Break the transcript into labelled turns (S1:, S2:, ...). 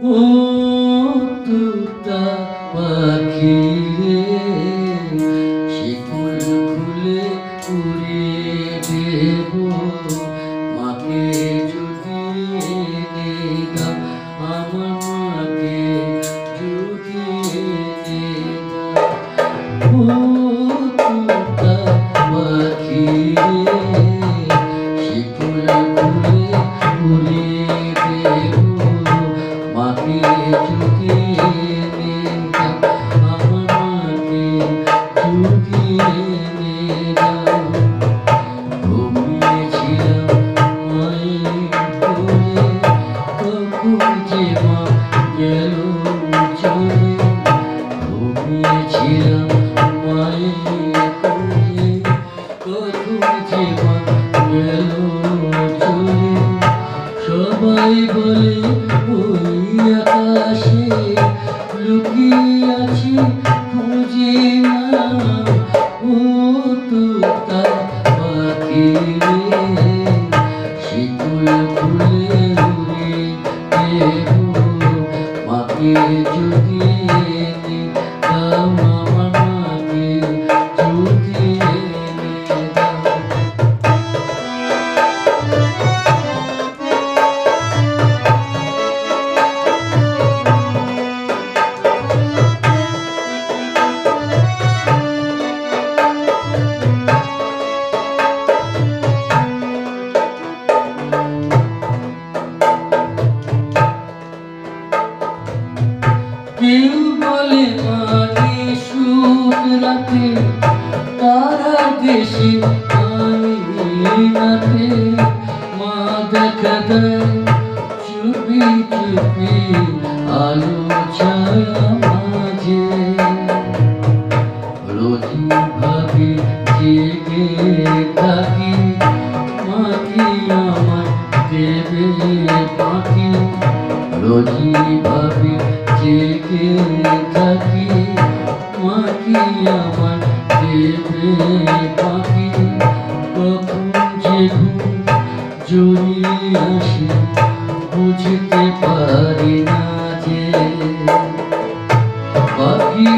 S1: ও তুতা পাখি রে, শিকল খুলে উড়িয়ে দেব মাকে যদি এনে দাও, আমার মাকে যদি এনে দাও। ও তুতা পাখি রে, শিকল খুলে উড়িয়ে দেব মাকে যদি এনে দাও, আমার মাকে যদি এনে দাও। ঘুমিয়েছিলাম মায়ের কোলে, তখন যে মা গেল চলে। ঘুমিয়েছিলাম মায়ের কোলে, তখন যে মা গেল চলে। সবাই বলে ওই আকাশে লুকিয়ে আছে খুঁজে না। ও তুতা পাখি রে, শিকল খুলে উড়িয়ে দেব মাকে যদি এনে দাও, আমার মাকে যদি এনে দাও। কেউ বলে মানে সুখ রাতে, তারা দেশে আমিনাতে। মা দেখা দেয় চুপি চুপি আলো ছায়া মাঝে। রোজি ভাবি জেগে থাকি, মা কি আমার দেবে পাখি। রোজি ভাবি জেগে থাকি, মা কি আমার দেবে পাখি। কখন যে ঘুম জড়িয়ে আসে বুঝতে পারি না যে পাখি।